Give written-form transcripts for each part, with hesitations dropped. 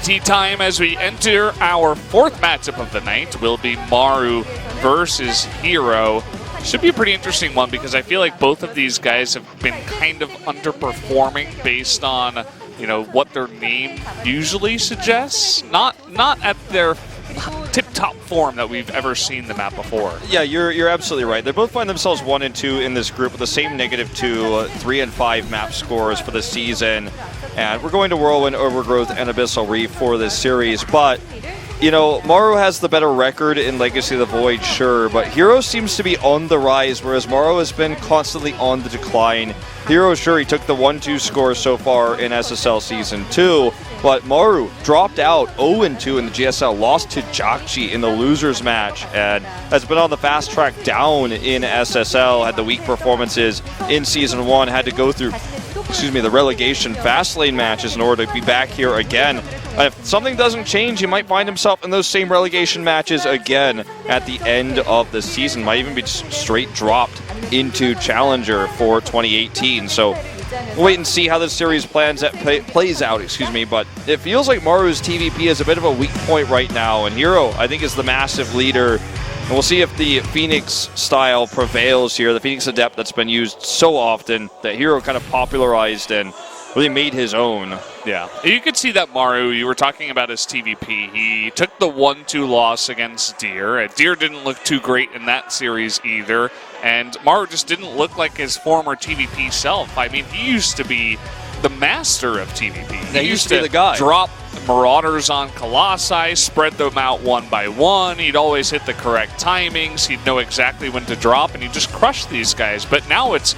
TNT time as we enter our fourth matchup of the night will be Maru versus herO. Should be a pretty interesting one because I feel like both of these guys have been kind of underperforming based on, you know, what their name usually suggests. Not at their tip-top form that we've ever seen them at before. Yeah, you're absolutely right. They both find themselves 1 and 2 in this group with the same -2, 3 and 5 map scores for the season. And we're going to Whirlwind, Overgrowth, and Abyssal Reef for this series. But, you know, Maru has the better record in Legacy of the Void, sure. But herO seems to be on the rise, whereas Maru has been constantly on the decline. herO, sure, he took the 1-2 score so far in SSL Season 2. But Maru dropped out 0-2 in the GSL, lost to Jakchi in the losers match, and has been on the fast track down in SSL, had the weak performances in Season 1, had to go through the relegation fast lane matches in order to be back here again. If something doesn't change, he might find himself in those same relegation matches again at the end of the season. Might even be straight dropped into Challenger for 2018. So we'll wait and see how this series plays out, but it feels like Maru's TVP is a bit of a weak point right now, and herO, I think, is the massive leader. And we'll see if the Phoenix style prevails here, the Phoenix Adept that's been used so often that herO kind of popularized and really made his own. Yeah, you could see that Maru, you were talking about his TVP. He took the 1-2 loss against Deer. Deer didn't look too great in that series either. And Maru just didn't look like his former TVP self. I mean, he used to be the master of TVP. He used to be the guy. Drop Marauders on Colossi, spread them out one by one. He'd always hit the correct timings. He'd know exactly when to drop, and he'd just crush these guys. But now it's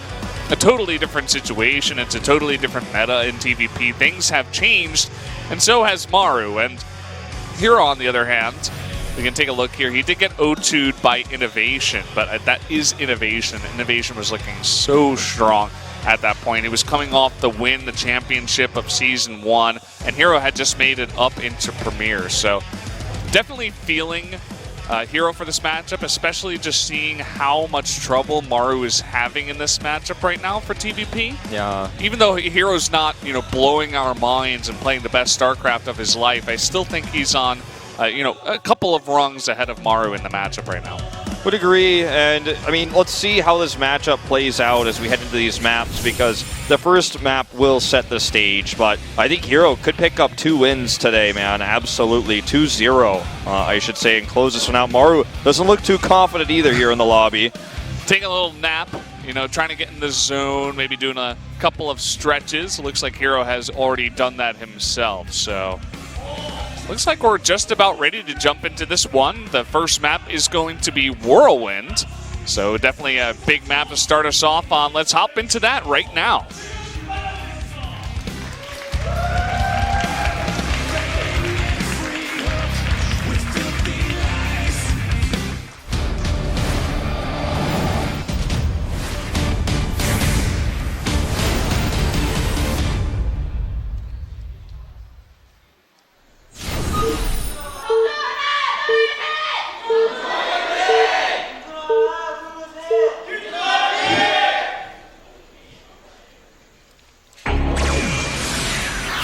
a totally different situation. It's a totally different meta in TVP. Things have changed, and so has Maru. And herO, on the other hand, we can take a look here. He did get 0-2'd by Innovation, but that is Innovation. Innovation was looking so strong at that point. He was coming off the win, the championship of Season 1, and herO had just made it up into Premier. So definitely feeling herO for this matchup, especially just seeing how much trouble Maru is having in this matchup right now for TVP. Yeah. Even though herO's not, blowing our minds and playing the best StarCraft of his life, I still think he's on a couple of rungs ahead of Maru in the matchup right now. Would agree, and I mean, let's see how this matchup plays out as we head into these maps, because the first map will set the stage, but I think herO could pick up 2 wins today, man. Absolutely. 2-0, I should say, and close this one out. Maru doesn't look too confident either here in the lobby. Taking a little nap, trying to get in the zone, maybe doing a couple of stretches. It looks like herO has already done that himself, so looks like we're just about ready to jump into this one. The first map is going to be Whirlwind, so definitely a big map to start us off on. Let's hop into that right now.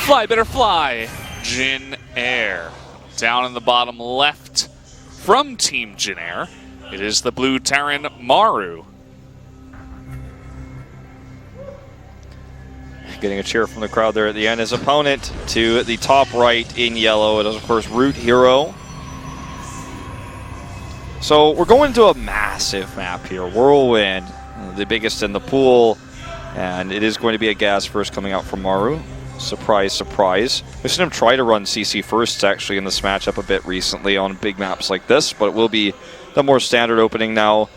Fly, better fly, Jin Air. Down in the bottom left from Team Jin Air, it is the blue Terran Maru. Getting a cheer from the crowd there at the end. His opponent to the top right in yellow, it is, of course, Root herO. So we're going to a massive map here. Whirlwind, the biggest in the pool, and it is going to be a gas first coming out from Maru. Surprise, surprise. We've seen him try to run CC firsts actually in this matchup a bit recently on big maps like this, but it will be the more standard opening now.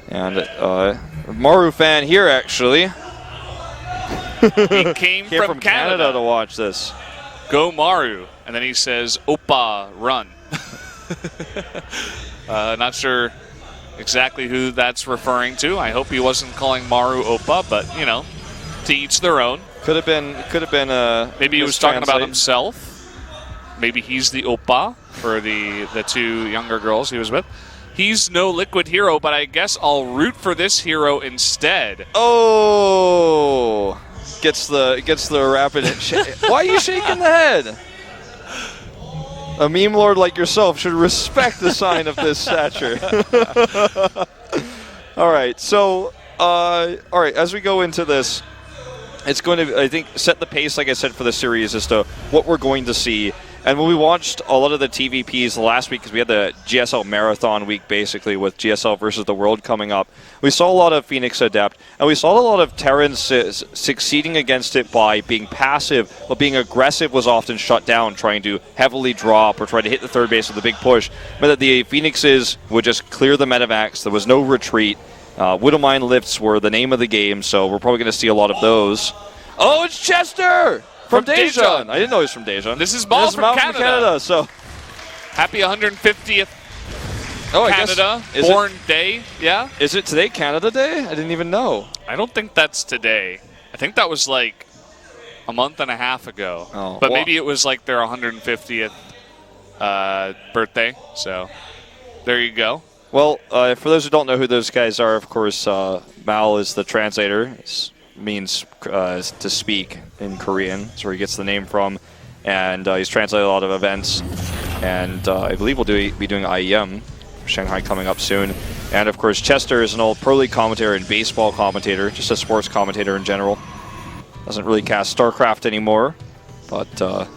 And Maru fan here actually. He came from Canada to watch this. Go Maru. And then he says, Oppa, run. Not sure exactly who that's referring to. I hope he wasn't calling Maru Oppa, but, to each their own. Could have been. Maybe he was talking about himself. Maybe he's the Oppa for the 2 younger girls he was with. He's no Liquid herO, but I guess I'll root for this herO instead. Oh, gets the rapid. Why are you shaking the head? A meme lord like yourself should respect the sign of this stature. All right, so, as we go into this, it's going to, I think, set the pace, like I said, for the series as to what we're going to see. And when we watched a lot of the TVPs last week, because we had the GSL Marathon week, basically, with GSL versus the World coming up, we saw a lot of Phoenix Adept, and we saw a lot of Terrans succeeding against it by being passive, but being aggressive was often shut down, trying to heavily drop or try to hit the third base with a big push. But that the Phoenixes would just clear the medevacs. There was no retreat. Widowmine lifts were the name of the game, so we're probably going to see a lot of those. Oh, it's Chester! From Daejeon. I didn't know he was from Daejeon. This is Mal from Canada. So happy 150th Canada born day. Yeah. Is it today Canada Day? I didn't even know. I don't think that's today. I think that was like a month and a half ago. Oh, but maybe it was like their 150th birthday. So there you go. Well, for those who don't know who those guys are, of course, Mal is the translator. Means to speak in Korean. That's where he gets the name from. And he's translated a lot of events. And I believe we'll be doing IEM, Shanghai coming up soon. And of course, Chester is an old Pro League commentator and baseball commentator, just a sports commentator in general. Doesn't really cast StarCraft anymore, but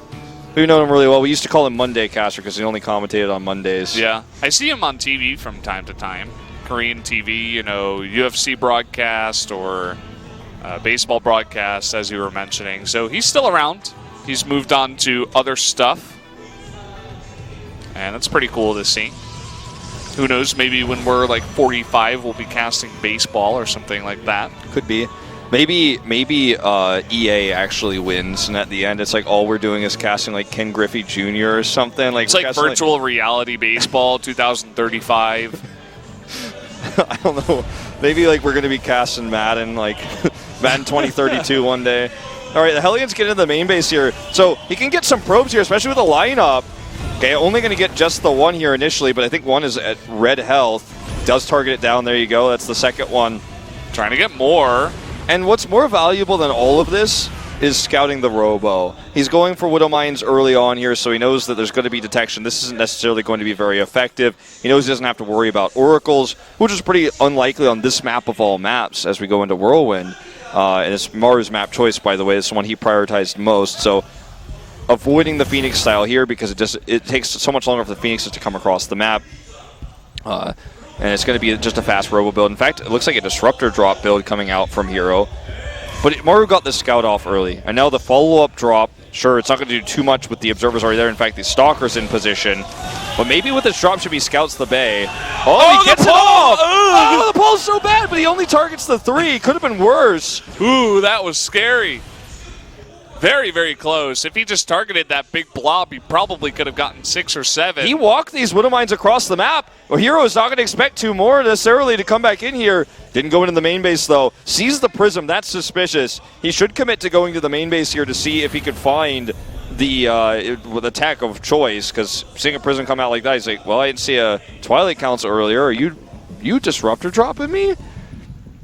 we know him really well. We used to call him Monday Caster because he only commentated on Mondays. Yeah, I see him on TV from time to time. Korean TV, UFC broadcast or baseball broadcast, as you were mentioning. So he's still around. He's moved on to other stuff. And that's pretty cool to see. Who knows, maybe when we're like 45, we'll be casting baseball or something like that. Could be. Maybe EA actually wins, and at the end it's like all we're doing is casting like Ken Griffey Jr. or something. It's like virtual reality baseball 2035. I don't know. Maybe like we're going to be casting Madden, like Madden 2032 one day. All right, the Hellions get into the main base here. So he can get some probes here, especially with the lineup. Okay, only going to get just the one here initially, but I think one is at red health. Does target it down. There you go. That's the second one. Trying to get more. And what's more valuable than all of this is scouting the Robo. He's going for Widow Mines early on here, so he knows that there's going to be detection. This isn't necessarily going to be very effective. He knows he doesn't have to worry about Oracles, which is pretty unlikely on this map of all maps as we go into Whirlwind. And it's Maru's map choice, by the way. It's the one he prioritized most. So avoiding the Phoenix style here because it takes so much longer for the Phoenixes to come across the map. And it's going to be just a fast Robo build. In fact, it looks like a Disruptor drop build coming out from herO. But Maru got the scout off early. And now the follow-up drop, sure, it's not going to do too much with the observers already there. In fact, the Stalker's in position. But maybe with this drop should be scouts the bay. Oh, he gets it off! Oh, the Paul's so bad, but he only targets the 3. Could have been worse. Ooh, that was scary. Very, very close. If he just targeted that big blob, he probably could have gotten 6 or 7. He walked these Widow Mines across the map. Well, herO is not going to expect 2 more necessarily to come back in here. Didn't go into the main base, though. Sees the Prism. That's suspicious. He should commit to going to the main base here to see if he could find the tech of choice, because seeing a Prism come out like that, he's like, well, I didn't see a Twilight Council earlier. Are you Disruptor dropping me?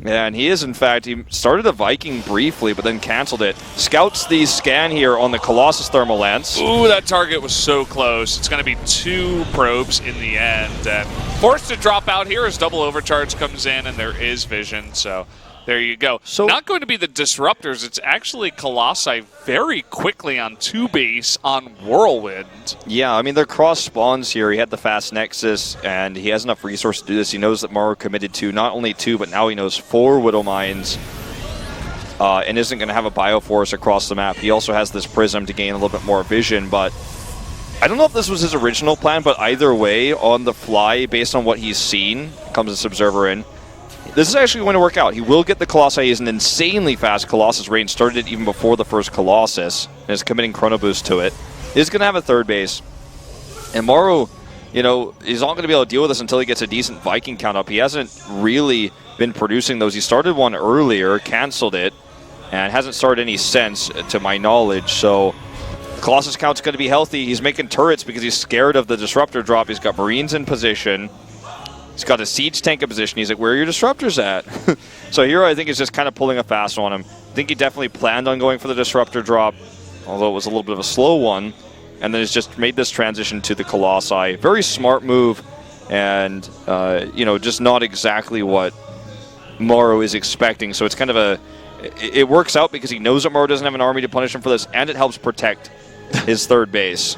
Yeah, and he is, in fact, he started a Viking briefly, but then canceled it. Scouts the scan here on the Colossus Thermal Lance. Ooh, that target was so close. It's going to be 2 probes in the end. And forced to drop out here as double overcharge comes in, and there is vision, so there you go. So not going to be the Disruptors. It's actually Colossi very quickly on 2 base on Whirlwind. Yeah, I mean, they're cross spawns here. He had the fast Nexus, and he has enough resource to do this. He knows that Maru committed to not only 2, but now he knows 4 Widow Mines, and isn't going to have a Bioforce across the map. He also has this Prism to gain a little bit more vision, but I don't know if this was his original plan, but either way, on the fly, based on what he's seen, comes this Observer in. This is actually going to work out. He will get the Colossi. He's an insanely fast Colossus range. Started it even before the first Colossus, and is committing Chrono Boost to it. He's going to have a third base. And Maru, he's not going to be able to deal with this until he gets a decent Viking count up. He hasn't really been producing those. He started one earlier, canceled it, and hasn't started any since, to my knowledge. So the Colossus count's going to be healthy. He's making turrets because he's scared of the Disruptor drop. He's got Marines in position. He's got a siege tank in position. He's like, where are your Disruptors at? So herO, I think, is just kind of pulling a fast on him. I think he definitely planned on going for the Disruptor drop, although it was a little bit of a slow one. and then has just made this transition to the Colossi. Very smart move, and just not exactly what Maru is expecting. So it's kind of it works out because he knows that Maru doesn't have an army to punish him for this, and it helps protect his third base.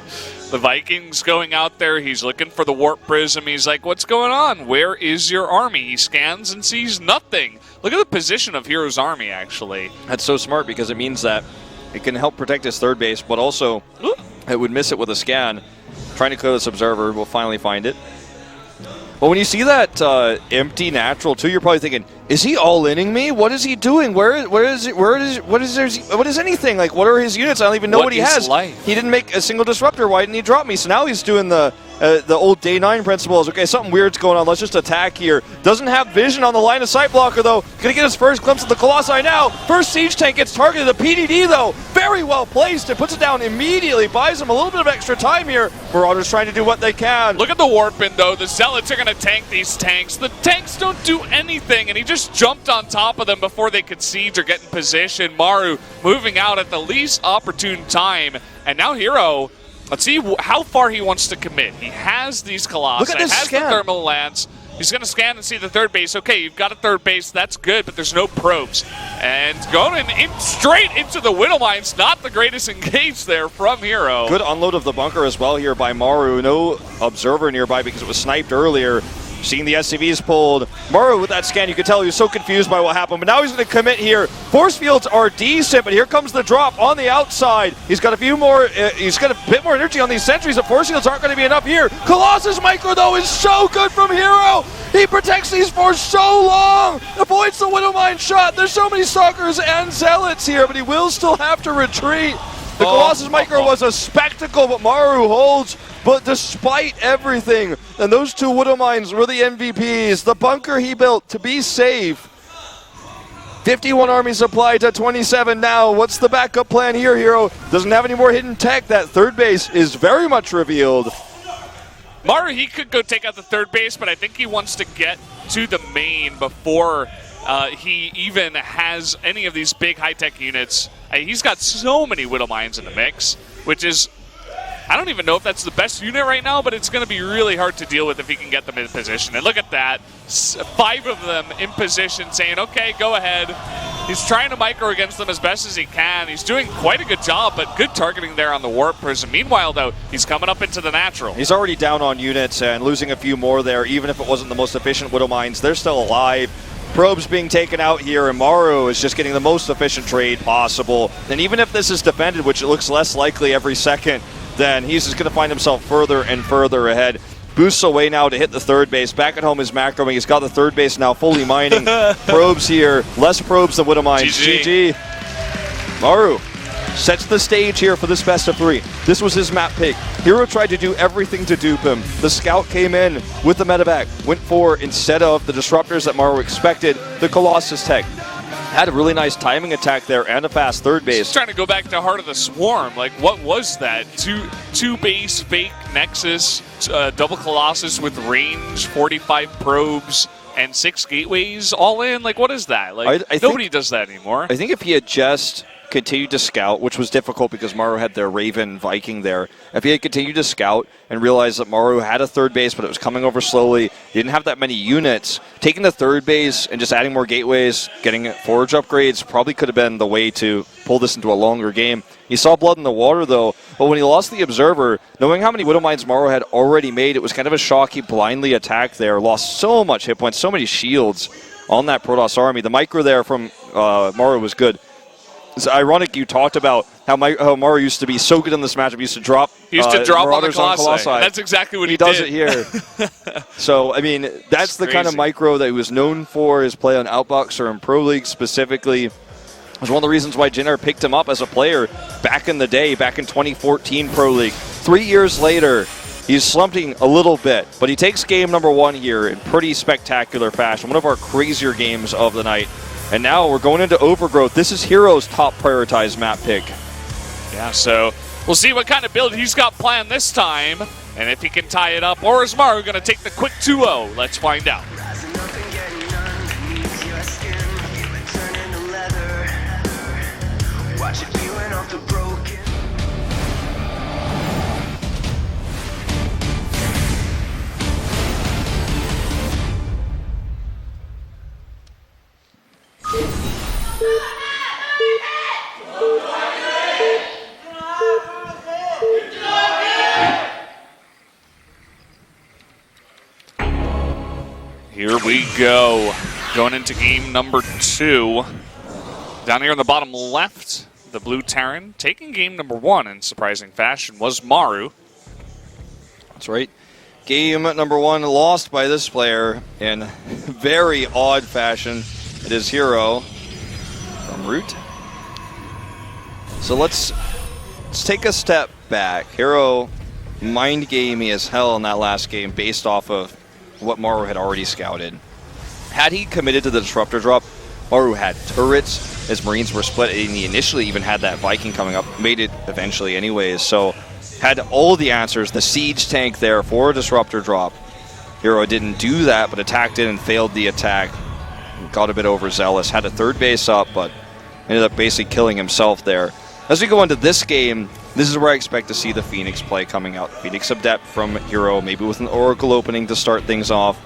The Vikings going out there, he's looking for the Warp Prism. He's like, what's going on? Where is your army? He scans and sees nothing. Look at the position of herO's army, actually. That's so smart because it means that it can help protect his third base, but also it would miss it with a scan. Trying to clear this observer, we'll finally find it. But when you see that empty natural too, you're probably thinking, is he all-inning me? What is he doing? What is anything? Like, what are his units? I don't even know what he has. Life? He didn't make a single disruptor. Why didn't he drop me? So now he's doing the old day 9 principles. Okay, something weird's going on. Let's just attack here. Doesn't have vision on the line of sight blocker, though. Gonna get his first glimpse of the Colossi now. First siege tank gets targeted. The PDD, though, very well placed. It puts it down immediately. Buys him a little bit of extra time here. Marauders trying to do what they can. Look at the Warpin, though. The Zealots are going to tank these tanks. The tanks don't do anything, and he just jumped on top of them before they could siege or get in position. Maru moving out at the least opportune time. And now herO, let's see how far he wants to commit. He has these Colossi. Look at this has scan. The Thermal Lance. He's going to scan and see the third base. Okay, you've got a third base. That's good, but there's no probes. And going straight into the Widow Mines. Not the greatest engage there from herO. Good unload of the bunker as well here by Maru. No observer nearby because it was sniped earlier. Seeing the SCVs pulled. Maru with that scan, you could tell he was so confused by what happened, but now he's going to commit here. Force fields are decent, but here comes the drop on the outside. He's got a few more, he's got a bit more energy on these sentries. The force fields aren't going to be enough here. Colossus Micro, though, is so good from herO. He protects these for so long. Avoids the Widow Mine shot. There's so many Stalkers and Zealots here, but he will still have to retreat. The Colossus Micro was a spectacle, but Maru holds. But despite everything, and those two Widow Mines were the MVPs. The bunker he built to be safe. 51 army supply to 27 now. What's the backup plan here, herO? Doesn't have any more hidden tech. That third base is very much revealed. Maru, he could go take out the third base, but I think he wants to get to the main before he even has any of these big high-tech units. He's got so many Widow Mines in the mix, which is, I don't even know if that's the best unit right now, but it's going to be really hard to deal with if he can get them in position. And look at that. 5 of them in position saying, okay, go ahead. He's trying to micro against them as best as he can. He's doing quite a good job, but good targeting there on the Warp Prism. Meanwhile, though, he's coming up into the natural. He's already down on units and losing a few more there. Even if it wasn't the most efficient Widow Mines, they're still alive. Probes being taken out here, and Maru is just getting the most efficient trade possible. And even if this is defended, which it looks less likely every second, then he's just going to find himself further and further ahead. Boosts away now to hit the third base. Back at home is macroing. He's got the third base now fully mining. Probes here. Less probes than Widow Mines. GG. Maru sets the stage here for this best of 3. This was his map pick. herO tried to do everything to dupe him. The scout came in with the medevac. Went for, instead of the disruptors that Maru expected, the Colossus tech. Had a really nice timing attack there and a fast third base. He's trying to go back to Heart of the Swarm. Like, what was that? Two base fake Nexus, double Colossus with range, 45 probes, and 6 gateways all in? Like, what is that? Like, nobody does that anymore. I think if he had just continued to scout, which was difficult because Maru had their Raven Viking there. If he had continued to scout and realized that Maru had a third base, but it was coming over slowly, he didn't have that many units, taking the third base and just adding more gateways, getting forge upgrades, probably could have been the way to pull this into a longer game. He saw blood in the water, though, but when he lost the Observer, knowing how many Widow Mines Maru had already made, it was kind of a shock. He blindly attacked there, lost so much hit points, so many shields on that Protoss army. The micro there from Maru was good. It's ironic you talked about how Maru used to be so good in this matchup. He used to drop on the Colossi. That's exactly what he did. He does it here. So, I mean, that's the kind of micro that he was known for, his play on Outboxer and Pro League specifically. It was one of the reasons why Jenner picked him up as a player back in the day, back in 2014 Pro League. 3 years later, he's slumping a little bit, but he takes game number 1 here in pretty spectacular fashion. One of our crazier games of the night. And now we're going into Overgrowth. This is herO's top prioritized map pick. Yeah, so we'll see what kind of build he's got planned this time, and if he can tie it up. Or is Maru going to take the quick 2-0? Let's find out. go. Going into game number 2. Down here in the bottom left, the Blue Terran taking game number 1 in surprising fashion was Maru. That's right. Game number 1 lost by this player in very odd fashion. It is herO from Root. So let's take a step back. herO mind gamey as hell in that last game based off of what Maru had already scouted. Had he committed to the Disruptor drop, Maru had turrets. His Marines were split, and he initially even had that Viking coming up. Made it eventually anyways, so had all the answers. The siege tank there for a Disruptor drop. herO didn't do that, but attacked it and failed the attack. Got a bit overzealous. Had a third base up, but ended up basically killing himself there. As we go into this game, this is where I expect to see the Phoenix play coming out. Phoenix Adept from herO, maybe with an Oracle opening to start things off.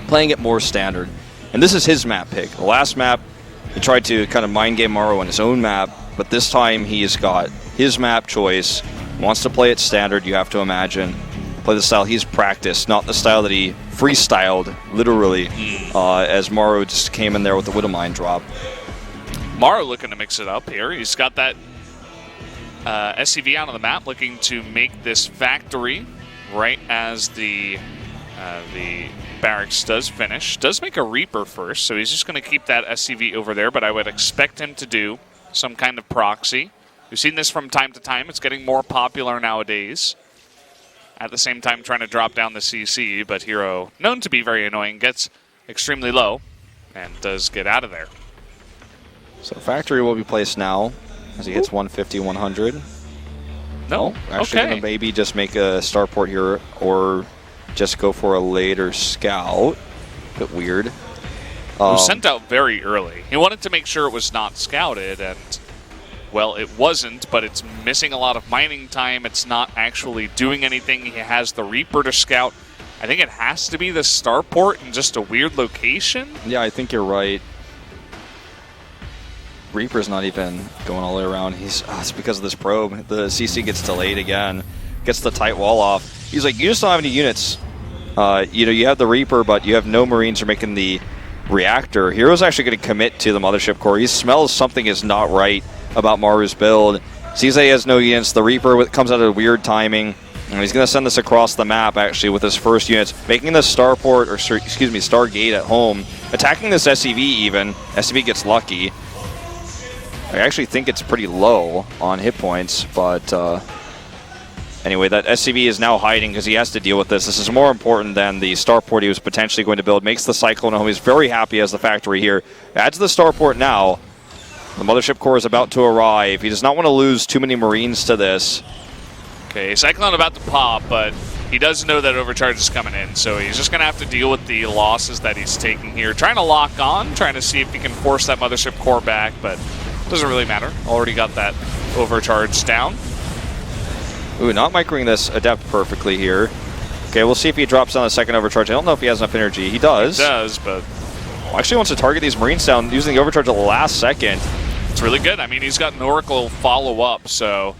Playing it more standard. And this is his map pick. The last map, he tried to kind of mind game Maru on his own map, but this time he's got his map choice. Wants to play it standard, you have to imagine. Play the style he's practiced, not the style that he freestyled, literally, as Maru just came in there with the Widowmine drop. Maru looking to mix it up here. He's got that SCV out on the map, looking to make this factory right as the barracks does finish. Does make a Reaper first, so he's just going to keep that SCV over there, but I would expect him to do some kind of proxy. We've seen this from time to time. It's getting more popular nowadays. At the same time, trying to drop down the CC, but herO, known to be very annoying, gets extremely low and does get out of there. So factory will be placed now as he hits 150, 100. No, actually going to maybe just make a starport here or just go for a later scout. Bit weird. It was sent out very early. He wanted to make sure it was not scouted, and well, it wasn't, but it's missing a lot of mining time. It's not actually doing anything. He has the Reaper to scout. I think it has to be the starport in just a weird location. Yeah, I think you're right. Reaper's not even going all the way around. It's because of this probe. The CC gets delayed again. Gets the tight wall off. He's like, you just don't have any units. You have the Reaper, but you have no Marines for making the reactor. herO's actually going to commit to the Mothership Core. He smells something is not right about Maru's build. Sees that he has no units. The Reaper comes out at a weird timing. And he's going to send this across the map, actually, with his first units. Making the starport, or Stargate at home. Attacking this SCV even. SCV gets lucky. I actually think it's pretty low on hit points, but anyway, that SCV is now hiding because he has to deal with this. This is more important than the starport he was potentially going to build. Makes the Cyclone home. He's very happy as the factory here. Adds the starport now. The Mothership Core is about to arrive. He does not want to lose too many Marines to this. Okay, Cyclone about to pop, but he does know that overcharge is coming in, so he's just going to have to deal with the losses that he's taking here. Trying to lock on, trying to see if he can force that Mothership Core back, but doesn't really matter. Already got that overcharge down. Ooh, not microing this Adept perfectly here. Okay, we'll see if he drops down the second overcharge. I don't know if he has enough energy. He does. He does, but actually wants to target these Marines down using the overcharge at the last second. It's really good. I mean, he's got an Oracle follow-up, so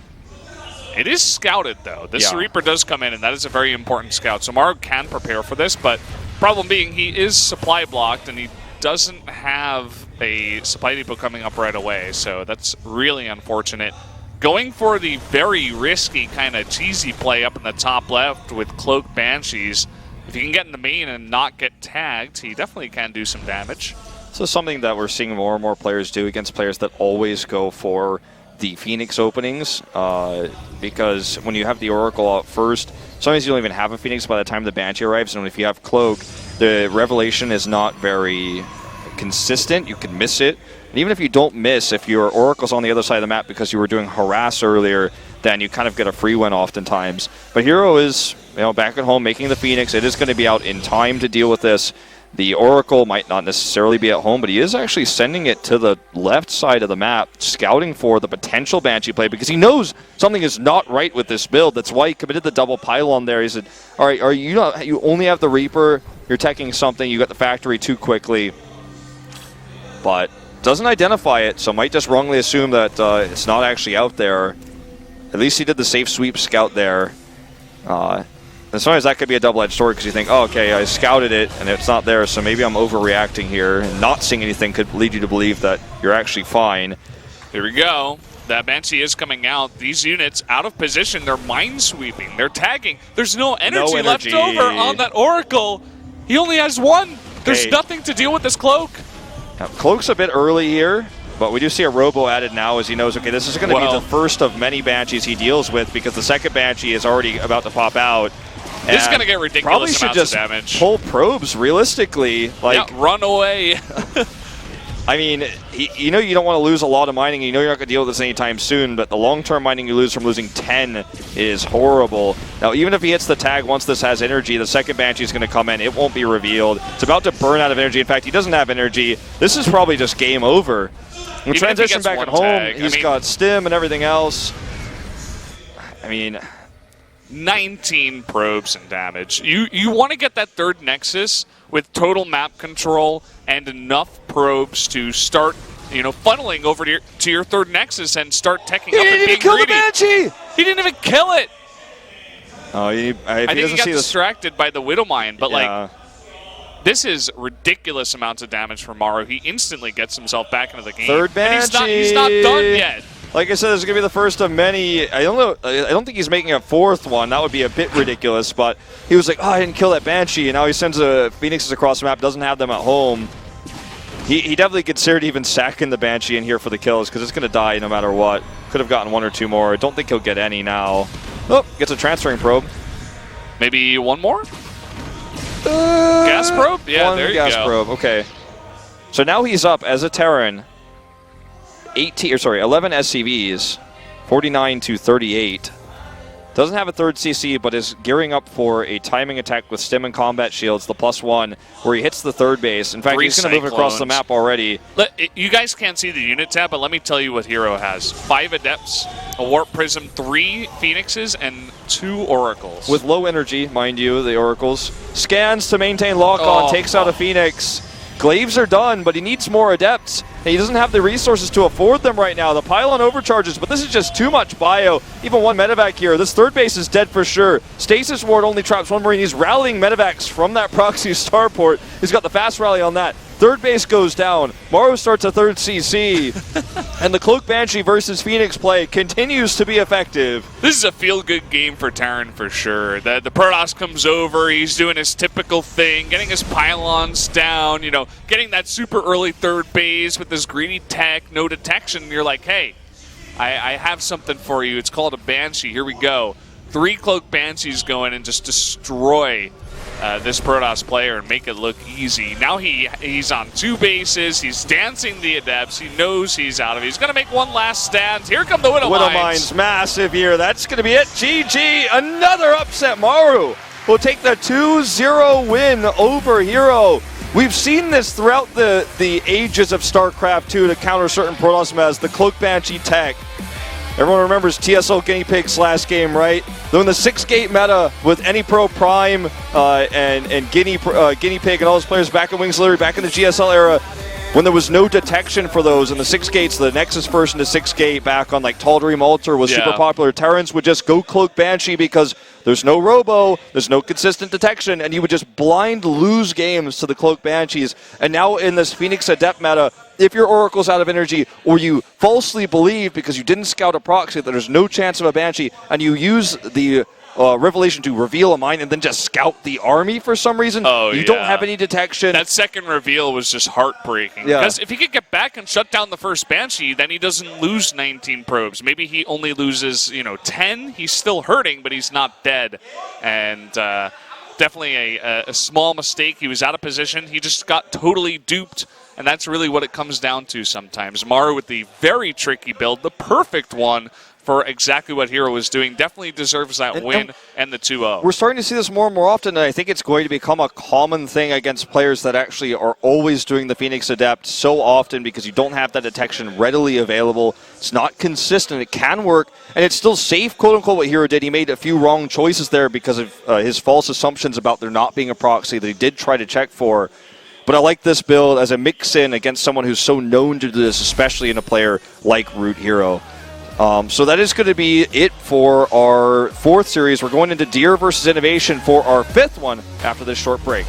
it is scouted, though. This Reaper does come in, and that is a very important scout. So Maru can prepare for this, but problem being he is supply blocked, and he doesn't have a supply depot coming up right away, so that's really unfortunate. Going for the very risky kind of cheesy play up in the top left with Cloak Banshees. If he can get in the main and not get tagged, he definitely can do some damage. So something that we're seeing more and more players do against players that always go for the Phoenix openings, because when you have the Oracle out first, sometimes you don't even have a Phoenix by the time the Banshee arrives, and if you have Cloak, the Revelation is not very consistent. You can miss it. And even if you don't miss, if your Oracle's on the other side of the map because you were doing Harass earlier, then you kind of get a free win oftentimes. But herO is back at home making the Phoenix. It is going to be out in time to deal with this. The Oracle might not necessarily be at home, but he is actually sending it to the left side of the map, scouting for the potential Banshee play because he knows something is not right with this build. That's why he committed the double pylon there. He said, all right, you only have the Reaper, you're teching something, you got the factory too quickly. But doesn't identify it, so might just wrongly assume that it's not actually out there. At least he did the safe sweep scout there. sometimes that could be a double-edged sword because you think, oh, okay, I scouted it and it's not there, so maybe I'm overreacting here. And not seeing anything could lead you to believe that you're actually fine. Here we go. That Banshee is coming out. These units out of position. They're minesweeping. They're tagging. There's no energy left over on that Oracle. He only has one. There's nothing to deal with this Cloak. Now, Cloak's a bit early here, but we do see a Robo added now as he knows, okay, this is going to be the first of many Banshees he deals with because the second Banshee is already about to pop out. This is going to get ridiculous amounts of damage. Pull probes realistically. Like, yeah, run away. I mean, you know you don't want to lose a lot of mining. You know you're not going to deal with this anytime soon, but the long-term mining you lose from losing 10 is horrible. Now, even if he hits the tag once this has energy, the second Banshee is going to come in. It won't be revealed. It's about to burn out of energy. In fact, he doesn't have energy. This is probably just game over. We'll transition back at home. He's got stim and everything else. I mean, 19 probes and damage. You want to get that third Nexus with total map control and enough probes to start, funneling over to your third Nexus and start teching up and being greedy. He didn't even kill the Banshee! He didn't even kill it! Oh, I think he got distracted by the Widow Mine, but this is ridiculous amounts of damage for Maru. He instantly gets himself back into the game. Third Banshee! And he's not done yet. Like I said, this is going to be the first of many. I don't think he's making a fourth one. That would be a bit ridiculous, but he was like, oh, I didn't kill that Banshee, and now he sends Phoenixes across the map, doesn't have them at home. He definitely considered even sacking the Banshee in here for the kills because it's going to die no matter what. Could have gotten one or two more. I don't think he'll get any now. Oh, gets a transferring probe. Maybe one more? Gas probe? Yeah, there you go. Gas probe, okay. So now he's up as a Terran. 11 SCVs, 49 to 38. Doesn't have a third CC, but is gearing up for a timing attack with stim and combat shields, the +1, where he hits the third base. In fact, he's going to move across the map already. You guys can't see the unit tab, but let me tell you what herO has. 5 Adepts, a Warp Prism, 3 Phoenixes, and 2 Oracles. With low energy, mind you, the Oracles. Scans to maintain lock-on, takes out a Phoenix. Glaives are done, but he needs more Adepts. He doesn't have the resources to afford them right now. The pylon overcharges, but this is just too much bio. Even one medevac here. This third base is dead for sure. Stasis Ward only traps one Marine. He's rallying medevacs from that proxy starport. He's got the fast rally on that. Third base goes down. Maru starts a third CC. And the Cloak Banshee versus Phoenix play continues to be effective. This is a feel-good game for Terran for sure. The Protoss comes over. He's doing his typical thing, getting his pylons down, getting that super early third base with this greedy tech, no detection. You're like, hey, I have something for you. It's called a Banshee. Here we go. 3 Cloak Banshees go in and just destroy this Protoss player and make it look easy. Now he's on 2 bases. He's dancing the Adepts. He knows he's out of it. He's going to make one last stand. Here come the Widow Mines. Widow Mines massive here. That's going to be it. GG. Another upset. Maru will take the 2-0 win over herO. We've seen this throughout the ages of StarCraft 2 to counter certain Protoss metas. The Cloak Banshee tech. Everyone remembers TSL Guinea Pig's last game, right? Though in the 6-gate meta with any Pro Prime and Guinea Pig and all those players back in Wings Leary, back in the GSL era, when there was no detection for those in the 6 gates, the Nexus first into 6-gate back on like Tal'Darim Altar was super popular. Terrans would just go Cloak Banshee because there's no robo, there's no consistent detection, and you would just blind lose games to the Cloak Banshees. And now in this Phoenix Adept meta, if your Oracle's out of energy or you falsely believe because you didn't scout a proxy that there's no chance of a Banshee and you use the Revelation to reveal a mine and then just scout the army for some reason, you don't have any detection. That second reveal was just heartbreaking. Because if he could get back and shut down the first Banshee, then he doesn't lose 19 probes. Maybe he only loses, 10. He's still hurting, but he's not dead. And definitely a small mistake. He was out of position. He just got totally duped. And that's really what it comes down to sometimes. Maru with the very tricky build, the perfect one for exactly what herO is doing, definitely deserves that win and the 2-0. We're starting to see this more and more often, and I think it's going to become a common thing against players that actually are always doing the Phoenix Adept so often because you don't have that detection readily available. It's not consistent. It can work, and it's still safe, quote-unquote, what herO did. He made a few wrong choices there because of his false assumptions about there not being a proxy that he did try to check for. But I like this build as a mix-in against someone who's so known to do this, especially in a player like Root herO. So that is going to be it for our 4th series. We're going into Deer versus Innovation for our 5th one after this short break.